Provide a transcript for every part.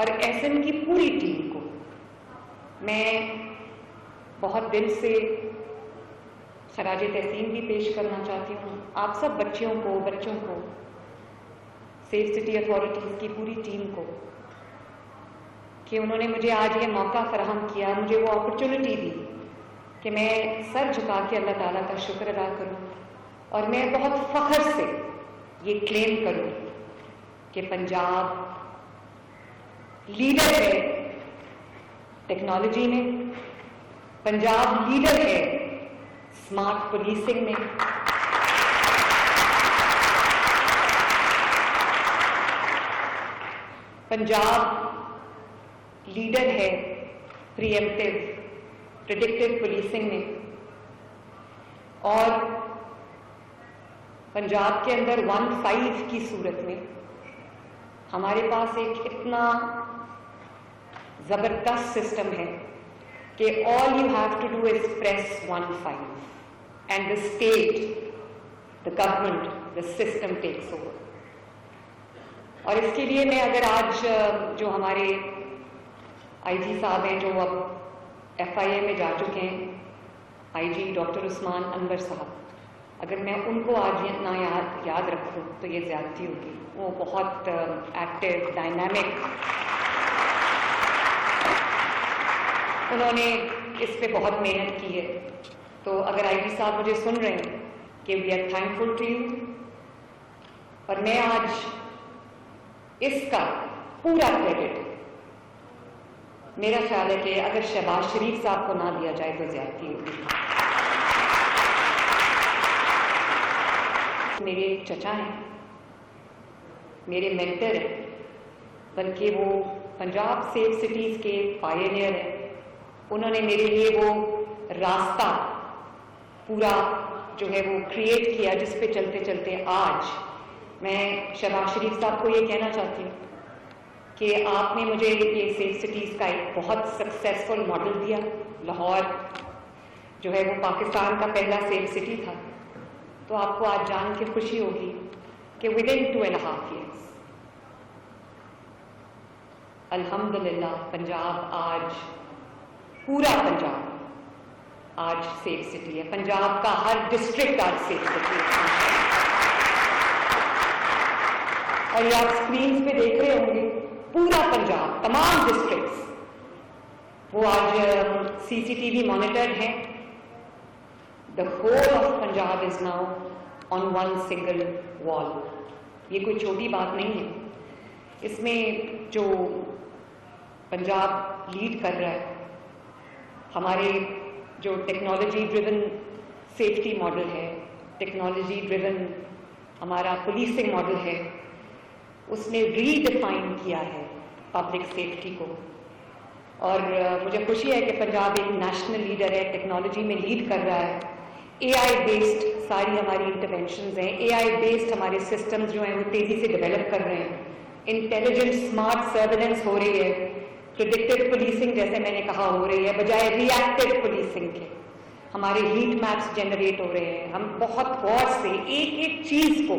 اور ایسن کی پوری ٹیم کو میں بہت دل سے خراج تحسین بھی پیش کرنا چاہتی ہوں. آپ سب بچوں کو سیف سٹی اتھارٹیز کی پوری ٹیم کو کہ انہوں نے مجھے آج یہ موقع فراہم کیا, مجھے وہ اپرچونٹی دی کہ میں سر جھکا کے اللہ تعالیٰ کا شکر ادا کروں اور میں بہت فخر سے یہ کلیم کروں کہ پنجاب لیڈر ہے ٹیکنالوجی میں, پنجاب لیڈر ہے اسمارٹ پولیسنگ میں, پنجاب لیڈر ہے پریمپٹیو پریڈکٹیو پولیسنگ میں, اور پنجاب کے اندر 1-5 کی صورت میں ہمارے پاس ایک اتنا زبردست سسٹم ہے کہ all you have to do is press 1-5 and the state, the government, the system takes over. اور اس کے لیے میں اگر آج جو ہمارے آئی جی صاحب ہیں جو اب FIA میں جا چکے ہیں, آئی جی ڈاکٹر عثمان انور صاحب, اگر میں ان کو آج اتنا یاد رکھوں تو یہ زیادتی ہوگی. وہ بہت ایکٹیو, ڈائنامک, انہوں نے اس پہ بہت محنت کی ہے. تو اگر آئی جی صاحب مجھے سن رہے ہیں کہ we are thankful to you, اور میں آج اس کا پورا کریڈٹ میرا خیال ہے کہ اگر شہباز شریف صاحب کو نہ دیا جائے تو زیادتی ہوگی. میرے ایک چچا ہیں, میرے مینٹر ہیں, بلکہ وہ پنجاب سیف سٹیز کے پائنیئر ہیں. انہوں نے میرے لیے وہ راستہ پورا جو ہے وہ کریٹ کیا جس پہ چلتے چلتے آج میں شہباز شریف صاحب کو یہ کہنا چاہتی ہوں کہ آپ نے مجھے یہ سیف سٹیز کا ایک بہت سکسیسفل ماڈل دیا. لاہور جو ہے وہ پاکستان کا پہلا سیف سٹی تھا. تو آپ کو آج جان کے خوشی ہوگی کہ ودن 2.5 years الحمدللہ پنجاب آج, پورا پنجاب آج سیف سٹی ہے. پنجاب کا ہر ڈسٹرکٹ آج سیف سٹی ہے. اور یہ آپ اسکرینز پہ دیکھ رہے ہوں گے, پورا پنجاب, تمام ڈسٹرکٹس وہ آج CCTV مانیٹرڈ ہیں. The whole of Punjab is now on one single wall. یہ کوئی چھوٹی بات نہیں ہے. اس میں جو پنجاب لیڈ کر رہا ہے, ہمارے جو ٹیکنالوجی ڈریون سیفٹی ماڈل ہے, ٹیکنالوجی ڈریون ہمارا پولیسنگ ماڈل ہے, اس نے ری ڈیفائن کیا ہے پبلک سیفٹی کو. اور مجھے خوشی ہے کہ پنجاب ایک نیشنل لیڈر ہے, ٹیکنالوجی میں لیڈ کر رہا ہے. AI بیسڈ ساری ہماری انٹرونشنز ہیں, AI بیسڈ ہمارے سسٹمز جو ہیں وہ تیزی سے ڈیولپ کر رہے ہیں. انٹیلیجنٹ اسمارٹ سرویلنس ہو رہی ہے, پریڈکٹیو پولیسنگ جیسے میں نے کہا ہو رہی ہے بجائے ری ایکٹیو پولیسنگ کے. ہمارے ہیٹ میپس جنریٹ ہو رہے ہیں. ہم بہت غور سے ایک ایک چیز کو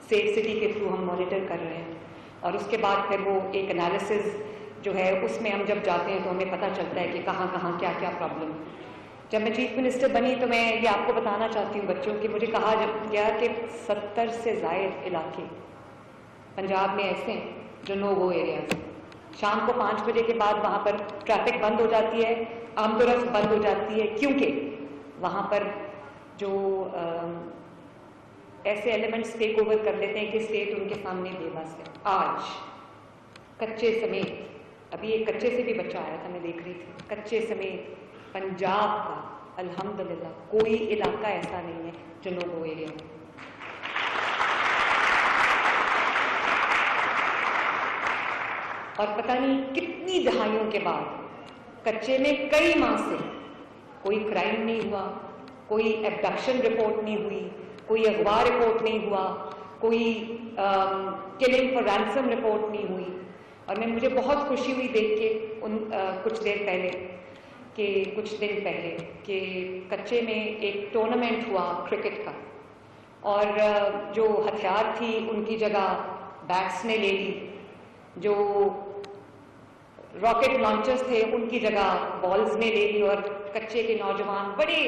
سیف سٹی کے تھرو ہم مانیٹر کر رہے ہیں. اور اس کے بعد پھر وہ ایک انالیسز جو ہے اس میں ہم جب جاتے ہیں تو ہمیں پتہ چلتا ہے کہ کہاں کہاں کیا کیا پرابلم. جب میں چیف منسٹر بنی تو میں یہ آپ کو بتانا چاہتی ہوں بچوں کہ مجھے کہا گیا کہ 70 سے زائد علاقے پنجاب میں ایسے ہیں جو نو گو ایریاز ہیں. شام کو 5 بجے کے بعد وہاں پر ٹریفک بند ہو جاتی ہے, عام طرف بند ہو جاتی ہے, کیونکہ وہاں پر جو ایسے ایلیمنٹس ٹیک اوور کر لیتے ہیں کہ اسٹیٹ ان کے سامنے بے بس ہے. آج کچے سمیت, ابھی ایک کچے سے بھی بچہ آیا تھا میں دیکھ رہی تھی, کچے سمیت پنجاب کا الحمدللہ کوئی علاقہ ایسا نہیں ہے جو نو گو ایریا میں. اور پتہ نہیں کتنی دہائیوں کے بعد کچے میں کئی ماہ سے کوئی کرائم نہیں ہوا, کوئی ایبڈکشن رپورٹ نہیں ہوئی, کوئی اغوا رپورٹ نہیں ہوا, کوئی کلنگ فار رینسم رپورٹ نہیں ہوئی. اور مجھے بہت خوشی ہوئی دیکھ کے کچھ دن پہلے کہ کچے میں ایک ٹورنامنٹ ہوا کرکٹ کا, اور جو ہتھیار تھی ان کی جگہ بیٹس نے لے لی, جو रॉकेट लॉन्चर्स थे उनकी जगह बॉल्स ने ले ली और कच्चे के नौजवान बड़े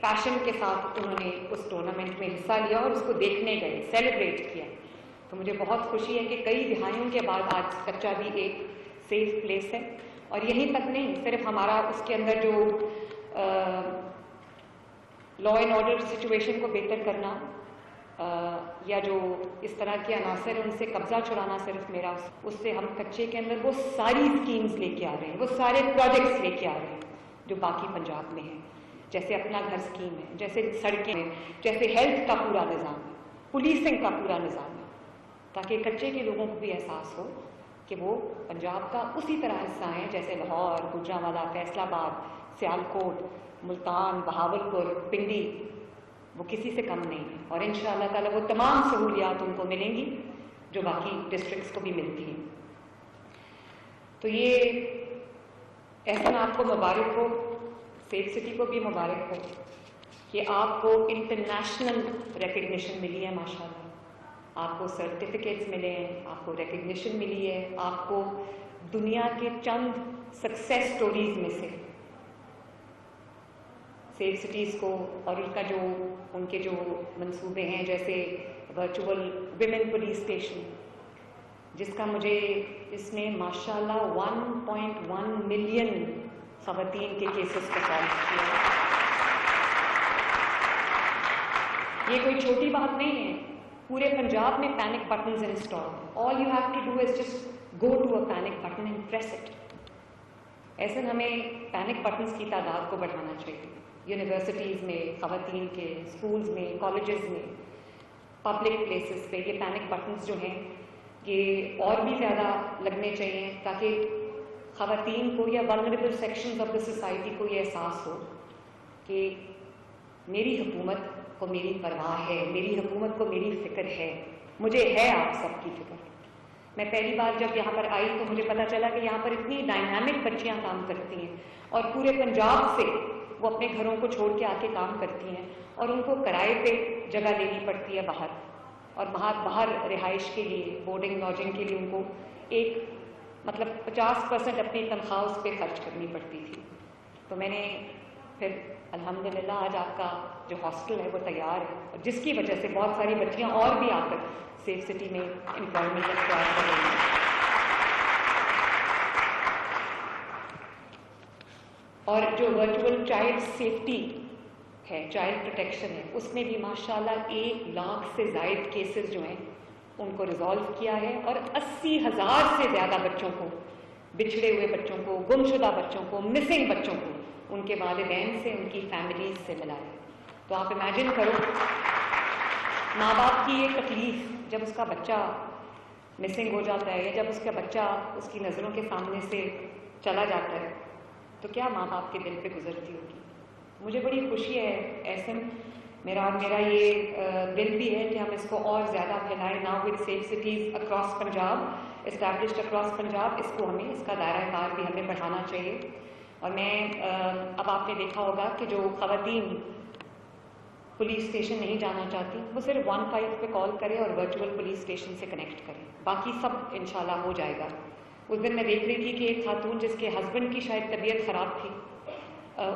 पैशन के साथ उन्होंने उस टूर्नामेंट में हिस्सा लिया और उसको देखने गए, सेलिब्रेट किया। तो मुझे बहुत खुशी है कि कई दिहाइयों के बाद आज कच्चा भी एक सेफ प्लेस है। और यहीं तक नहीं, सिर्फ हमारा उसके अंदर जो लॉ एंड ऑर्डर सिचुएशन को बेहतर करना या जो इस तरह के अनासर उनसे कब्जा छुड़ाना सिर्फ मेरा, उससे हम कच्चे के अंदर वो सारी स्कीम्स लेके आ रहे हैं, वो सारे प्रोजेक्ट्स लेके आ रहे हैं जो बाकी पंजाब में हैं, जैसे अपना घर स्कीम है, जैसे सड़कें हैं, जैसे हेल्थ का पूरा निज़ाम है, पुलिसिंग का पूरा निज़ाम है, ताकि कच्चे के लोगों को भी एहसास हो कि वो पंजाब का उसी तरह हिस्सा हैं जैसे लाहौर, गुजरांवाला, फैसलाबाद, सियालकोट, मुल्तान, बहावलपुर, पिंडी, वो किसी से कम नहीं है। और इंशाअल्लाह ताला वो तमाम सहूलियात उनको मिलेंगी जो बाकी डिस्ट्रिक्ट्स को भी मिलती हैं। तो ये एहसन आपको मुबारक हो, सेफ सिटी को भी मुबारक हो कि आपको इंटरनेशनल रिकग्निशन मिली है माशाल्लाह, आपको सर्टिफिकेट्स मिले हैं, आपको रिकग्निशन मिली है, आपको दुनिया के चंद सक्सेस स्टोरीज में से सेफ सिटीज़ को और उनके जो मंसूबे हैं, जैसे वर्चुअल विमेन पुलिस स्टेशन, जिसका मुझे इसमें माशाल्लाह 1.1 मिलियन ख़वातीन के केसेस को सॉल्व किया। ये कोई छोटी बात नहीं है, पूरे पंजाब में पैनिक बटन्स इंस्टॉल हैं। All you have to do is just go to a panic button and press it. ऐसे हमें पैनिक बटन्स की तादाद को बढ़ाना चाहिए। यूनिवर्सिटीज़ में, ख़वातीन के स्कूल्स में, कॉलेजेस में, पब्लिक प्लेसेस पे ये पैनिक बटन्स जो हैं ये और भी ज़्यादा लगने चाहिए, ताकि ख़वातीन को या vulnerable sections of the society को ये एहसास हो कि मेरी हुकूमत को मेरी परवाह है, मेरी हुकूमत को मेरी फ़िक्र है, मुझे है आप सबकी फ़िक्र। मैं पहली बार जब यहाँ पर आई तो मुझे पता चला कि यहाँ पर इतनी डायनामिक बच्चियाँ काम करती हैं और पूरे पंजाब से वो अपने घरों को छोड़ के आके काम करती हैं और उनको किराए पे जगह लेनी पड़ती है बाहर, और बाहर रिहाइश के लिए, बोर्डिंग लॉजिंग के लिए उनको एक मतलब 50% अपनी तनख्वाह उस पर खर्च करनी पड़ती थी। तो मैंने फिर अल्हम्दुलिल्लाह आज आपका जो हॉस्टल है वो तैयार है, और जिसकी वजह से बहुत सारी बच्चियाँ और भी आकर सेफ सिटी में एम्प्लॉयमेंट एक्वायर कर रही हैं। और जो वर्चुअल चाइल्ड सेफ्टी है, चाइल्ड प्रोटेक्शन है, उसमें भी माशाल्लाह 1 लाख से ज़ायद केसेस जो हैं उनको रिजॉल्व किया है, और 80,000 से ज़्यादा बच्चों को, बिछड़े हुए बच्चों को, गुमशुदा बच्चों को, मिसिंग बच्चों को उनके वालिदैन से, उनकी फैमिलीज से मिला है। तो आप इमेजिन करो माँ बाप की ये तकलीफ जब उसका बच्चा मिसिंग हो जाता है, या जब उसका बच्चा उसकी नज़रों के सामने से चला जाता है, तो क्या माँ बाप के दिल पे गुजरती होगी। मुझे बड़ी खुशी है ऐसे मेरा ये दिल भी है कि हम इसको और ज़्यादा फैलाएं। Now with safe cities across Punjab, established across Punjab, इसको हमें, इसका दायरा कार भी हमें बढ़ाना चाहिए। और मैं अब आपने देखा होगा कि जो ख़वातीन पुलिस स्टेशन नहीं जाना चाहती, वो सिर्फ 15 पे कॉल करें और वर्चुअल पुलिस स्टेशन से कनेक्ट करें, बाकी सब इंशाल्लाह हो जाएगा। उस दिन मैं देख रही थी कि एक खातून जिसके हस्बैंड की शायद तबीयत ख़राब थी,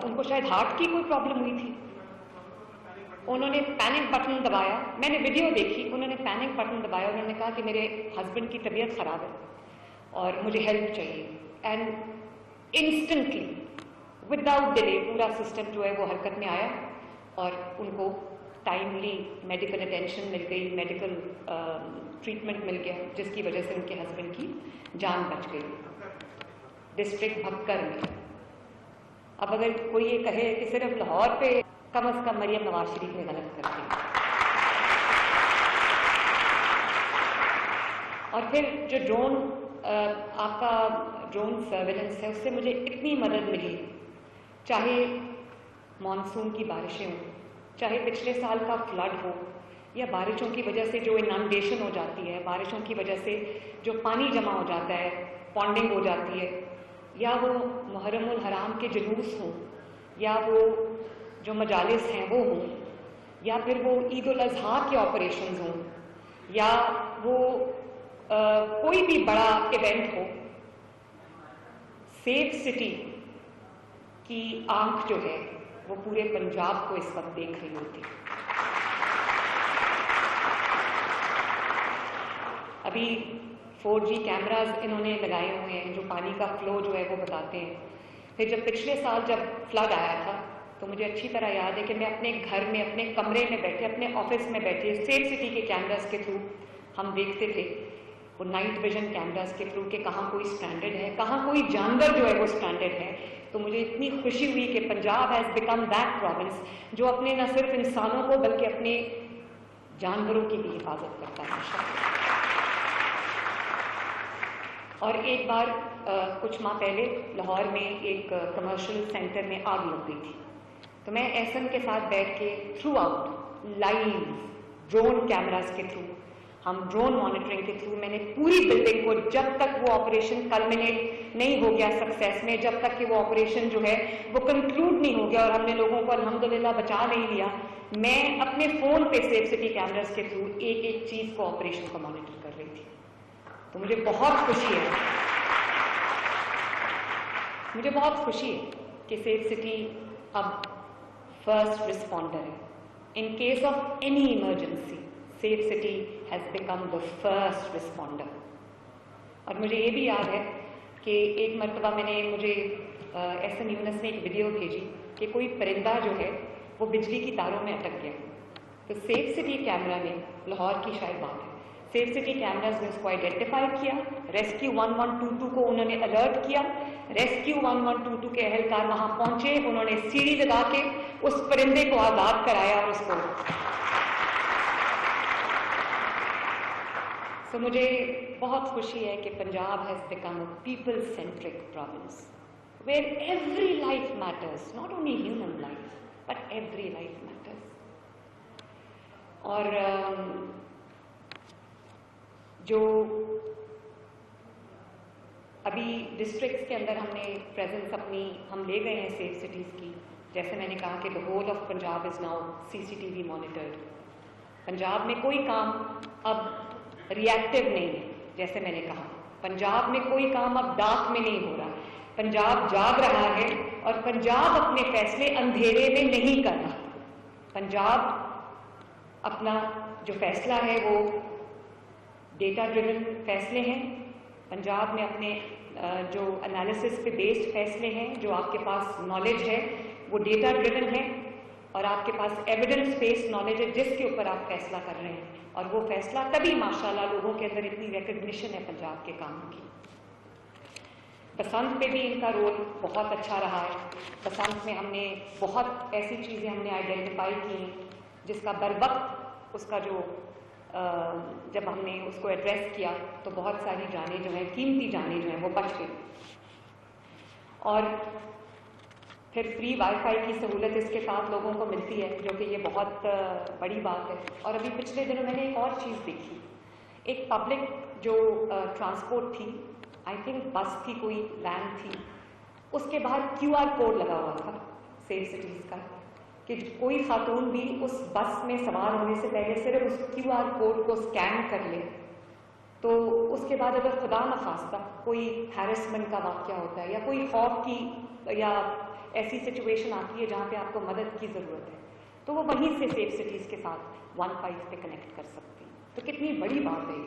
उनको शायद हार्ट की कोई प्रॉब्लम हुई थी, उन्होंने पैनिक बटन दबाया, मैंने वीडियो देखी, उन्होंने पैनिक बटन दबाया, उन्होंने कहा कि मेरे हस्बैंड की तबीयत ख़राब है और मुझे हेल्प चाहिए, एंड इंस्टेंटली विदाउट डिले पूरा सिस्टम जो है वो हरकत में आया और उनको टाइमली मेडिकल अटेंशन मिल गई, मेडिकल ट्रीटमेंट मिल गया, जिसकी वजह से उनके हस्बैंड की जान बच गई। डिस्ट्रिक्ट भक्कर में अब अगर कोई ये कहे कि सिर्फ लाहौर पे, कम अज़ कम मरियम नवाज शरीफ ने गलत कर दिया। और फिर जो ड्रोन, आपका ड्रोन सर्वेलेंस है, उससे मुझे इतनी मदद मिली, चाहे मानसून की बारिशें हों, चाहे पिछले साल का फ्लड हो, या बारिशों की वजह से जो इनंडेशन हो जाती है, बारिशों की वजह से जो पानी जमा हो जाता है, पॉन्डिंग हो जाती है, या वो मुहर्रमुल हराम के जुलूस हों, या वो जो मजालिस हैं वो हों, या फिर वो ईद उल अज़हा के ऑपरेशंस हों, या वो कोई भी बड़ा इवेंट हो, सेफ सिटी की आंख जो है वो पूरे पंजाब को इस वक्त देख रही होती। अभी 4G कैमराज इन्होंने लगाए हुए हैं जो पानी का फ्लो जो है वो बताते हैं। फिर जब पिछले साल जब फ्लड आया था तो मुझे अच्छी तरह याद है कि मैं अपने घर में, अपने कमरे में बैठे, अपने ऑफिस में बैठे सेफ सिटी के कैमराज के थ्रू हम देखते थे, वो नाइट विजन कैमराज के थ्रू कि कहाँ कोई स्ट्रैंडेड है, कहाँ कोई जानवर जो है वो स्ट्रैंडेड है। तो मुझे इतनी खुशी हुई कि Punjab has become that province जो अपने न सिर्फ इंसानों को बल्कि अपने जानवरों की भी हिफाजत करता है। और एक बार कुछ माह पहले लाहौर में एक कमर्शियल सेंटर में आग लग गई थी, तो मैं एहसन के साथ बैठ के through out live drone cameras के थ्रू, हम ड्रोन मॉनिटरिंग के थ्रू मैंने पूरी बिल्डिंग को, जब तक वो ऑपरेशन कल्मिनेट नहीं हो गया सक्सेस में, जब तक कि वो ऑपरेशन जो है वो कंक्लूड नहीं हो गया और हमने लोगों को अल्हम्दुलिल्लाह बचा नहीं लिया, मैं अपने फ़ोन पे सेफ सिटी कैमरास के थ्रू एक एक चीज़ को, ऑपरेशन को मॉनिटर कर रही थी। तो मुझे बहुत खुशी है, मुझे बहुत खुशी है कि सेफ सिटी अब फर्स्ट रिस्पॉन्डर है। In case of any emergency safe city has become the first responder. और मुझे ये भी याद है कि एक मरतबा मुझे एहसन यूनुस ने एक वीडियो भेजी कि कोई परिंदा जो है वो बिजली की तारों में अटक गया। तो सेफ सिटी कैमरा ने, लाहौर की शायद बात है, सेफ सिटी कैमराज ने उसको आइडेंटिफाई किया, रेस्क्यू 1122 को उन्होंने अलर्ट किया, रेस्क्यू 1122 के अहलकार वहां पहुंचे, उन्होंने सीढ़ी लगा के उस परिंदे को आजाद कराया और उसको। तो मुझे बहुत खुशी है कि Punjab has become a people centric province where every life matters, not only human life but every life matters. और जो अभी डिस्ट्रिक्ट्स के अंदर हमने प्रेजेंस अपनी हम ले गए हैं सेफ सिटीज़ की, जैसे मैंने कहा कि the whole of Punjab is now CCTV monitored. Punjab में कोई काम अब रिएक्टिव नहीं है, जैसे मैंने कहा पंजाब में कोई काम अब डार्क में नहीं हो रहा, पंजाब जाग रहा है और पंजाब अपने फैसले अंधेरे में नहीं कर रहा। पंजाब अपना जो फैसला है वो डेटा ड्रिवन फैसले हैं, पंजाब में अपने जो एनालिसिस पे बेस्ड फैसले हैं, जो आपके पास नॉलेज है वो डेटा ड्रिवन है और आपके पास एविडेंस बेस्ड नॉलेज है जिसके ऊपर आप फैसला कर रहे हैं। और वो फैसला तभी माशाल्लाह लोगों के अंदर इतनी रिकग्निशन है पंजाब के कामों की। बसंत पे भी इनका रोल बहुत अच्छा रहा है। बसंत में हमने बहुत ऐसी चीज़ें हमने आइडेंटिफाई की जिसका बरवक्त उसका जो जब हमने उसको एड्रेस किया तो बहुत सारी जानें जो हैं, कीमती जानें जो हैं वो बच गई। और फिर फ्री वाईफाई की सहूलत इसके साथ लोगों को मिलती है, जो कि ये बहुत बड़ी बात है। और अभी पिछले दिनों मैंने एक और चीज़ देखी, एक पब्लिक जो ट्रांसपोर्ट थी, आई थिंक बस थी, कोई वैन थी, उसके बाहर QR कोड लगा हुआ था सेफ सिटीज़ का कि कोई खातून भी उस बस में सवार होने से पहले सिर्फ उस QR कोड को स्कैन कर ले, तो उसके बाद अगर खुदा न खास्ता कोई हैरेसमेंट का वाक़या होता है या कोई खौफ की या ऐसी सिचुएशन आती है जहाँ पे आपको मदद की ज़रूरत है, तो वो वहीं से सेफ सिटीज़ के साथ 15 पे कनेक्ट कर सकती हैं। तो कितनी बड़ी बात है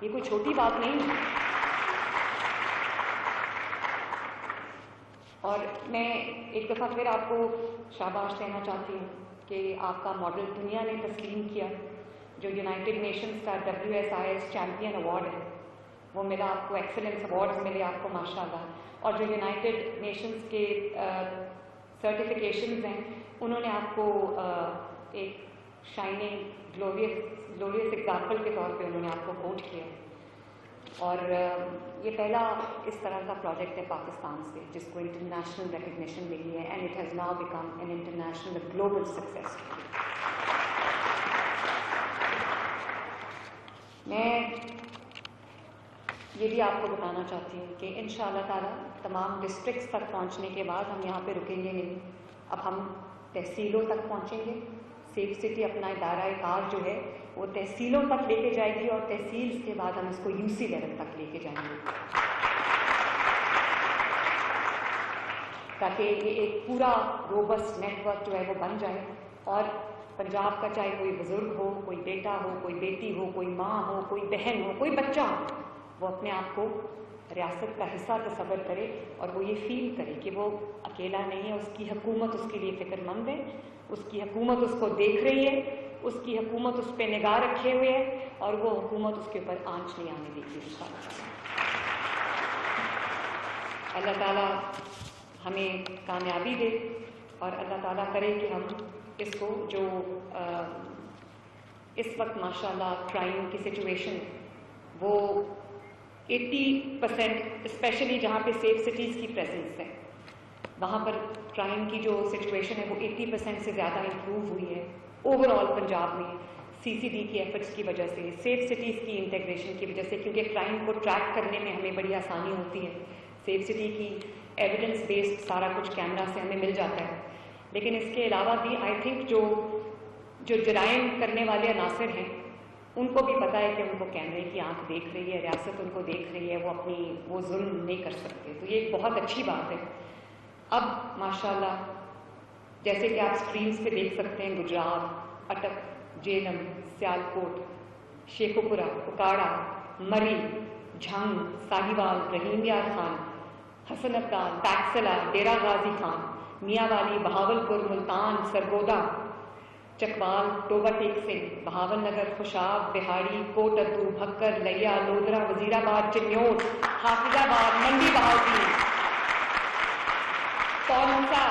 ये कोई छोटी बात नहीं है। और मैं एक दफ़ा फिर आपको शाबाश देना चाहती हूँ कि आपका मॉडल दुनिया ने तस्लीम किया, जो यूनाइटेड नेशंस का WSIS चैम्पियन अवार्ड है वो मिला आपको, एक्सेलेंस अवार्ड्स मिले आपको माशाल्लाह। और जो यूनाइटेड नेशंस के सर्टिफिकेशंस हैं उन्होंने आपको एक शाइनिंग ग्लोरियस एग्जाम्पल के तौर पे उन्होंने आपको वोट किया। और ये पहला इस तरह का प्रोजेक्ट है पाकिस्तान से जिसको इंटरनेशनल रिकग्निशन मिली है and it has now become an international global success. मैं ये भी आपको बताना चाहती हूँ कि इंशाअल्लाह ताला तमाम डिस्ट्रिक्ट्स तक पहुँचने के बाद हम यहाँ पे रुकेंगे नहीं, अब हम तहसीलों तक पहुँचेंगे। सेफ सिटी अपना इदारा कार जो है वो तहसीलों तक लेके जाएगी और तहसील के बाद हम इसको UC लेवल तक लेके जाएंगे। تاکہ یہ ایک پورا روبسٹ نیٹ ورک جو ہے وہ بن جائے اور پنجاب کا چاہے کوئی بزرگ ہو، کوئی بیٹا ہو، کوئی بیٹی ہو، کوئی ماں ہو، کوئی بہن ہو، کوئی بچہ ہو، وہ اپنے آپ کو ریاست کا حصہ تصور کرے اور وہ یہ فیل کرے کہ وہ اکیلا نہیں ہے، اس کی حکومت اس کے لیے فکر مند ہے، اس کی حکومت اس کو دیکھ رہی ہے، اس کی حکومت اس پہ نگاہ رکھے ہوئے ہے اور وہ حکومت اس کے اوپر آنچ نہیں آنے دیتی انشاءاللہ۔ اللہ تعالیٰ ہمیں کامیابی دے اور اللہ تعالیٰ کرے کہ ہم اس کو جو اس وقت ماشاءاللہ کرائم کی سچویشن وہ 80% اسپیشلی جہاں پہ سیف سٹیز کی پریزنس ہے وہاں پر کرائم کی جو سچویشن ہے وہ 80% سے زیادہ امپروو ہوئی ہے اوور آل پنجاب میں، سی سی ڈی کی ایفرٹس کی وجہ سے، سیف سٹیز کی انٹیگریشن کی وجہ سے، کیونکہ کرائم کو ٹریک کرنے میں ہمیں بڑی آسانی ہوتی ہے، سیف سٹی کی ایویڈنس بیسڈ سارا کچھ کیمرہ سے ہمیں مل جاتا ہے۔ لیکن اس کے علاوہ بھی آئی تھنک جو جرائم کرنے والے عناصر ہیں ان کو بھی پتہ ہے کہ ان کو کیمرے کی آنکھ دیکھ رہی ہے، ریاست ان کو دیکھ رہی ہے، وہ ظلم نہیں کر سکتے، تو یہ ایک بہت اچھی بات ہے۔ اب ماشاءاللہ جیسے کہ آپ اسکرینز پہ دیکھ سکتے ہیں گجرات، اٹک، جیلم، سیالکوٹ، شیخوپورہ، اکاڑا، مری، جھنگ، ساہیوال، رحیم یار خان، حسن ابدال، پیکسلا، ڈیرہ غازی خان، میاں والی، بہاولپور، ملتان، سرگودا، چکوال، ٹوبہ ٹیک سنگھ، بہاول نگر، خوشاب، بہاڑی، کوٹ ادو، بھکر، لیا، لودھرا، وزیر آباد، چنیوٹ، حافظ آباد، منڈی بہاؤدین، پونسا،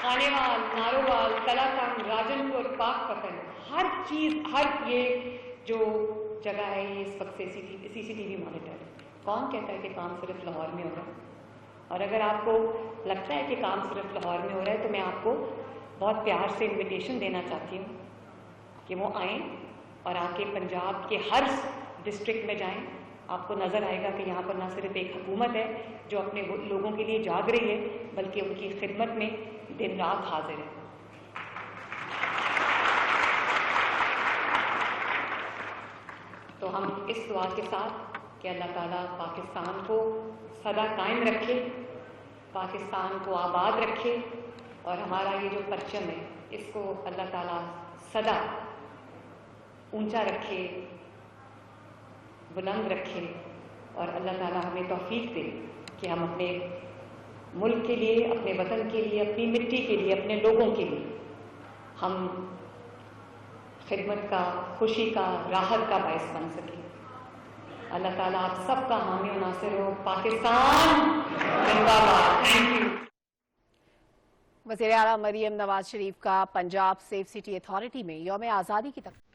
خانیوال، نارووال، کلاتنگ، راجن پور، پاک پتن، ہر چیز، ہر یہ جو جگہ ہے یہ اس وقت سی سی ٹی وی مانیٹر ہے۔ کون کہتا ہے کہ کام صرف لاہور میں ہو رہا ہے؟ اور اگر آپ کو لگتا ہے کہ کام صرف لاہور میں ہو رہا ہے تو میں آپ کو بہت پیار سے انویٹیشن دینا چاہتی ہوں کہ وہ آئیں اور آ کے پنجاب کے ہر ڈسٹرکٹ میں جائیں، آپ کو نظر آئے گا کہ یہاں پر نہ صرف ایک حکومت ہے جو اپنے لوگوں کے لیے جاگ رہی ہے بلکہ ان کی خدمت میں دن رات حاضر ہے۔ تو ہم اس دعا کے ساتھ کہ اللہ تعالیٰ پاکستان کو سدا قائم رکھے، پاکستان کو آباد رکھے اور ہمارا یہ جو پرچم ہے اس کو اللہ تعالیٰ سدا اونچا رکھے، بلند رکھے اور اللہ تعالیٰ ہمیں توفیق دے کہ ہم اپنے ملک کے لیے، اپنے وطن کے لیے، اپنی مٹی کے لیے، اپنے لوگوں کے لیے ہم خدمت کا، خوشی کا، راحت کا باعث بن سکیں۔ اللہ تعالیٰ آپ سب کا حامی و ناصر ہو۔ پاکستان زندہ باد۔ Thank you. وزیر اعلیٰ مریم نواز شریف کا پنجاب سیف سٹی اتھارٹی میں یوم آزادی کی تقریب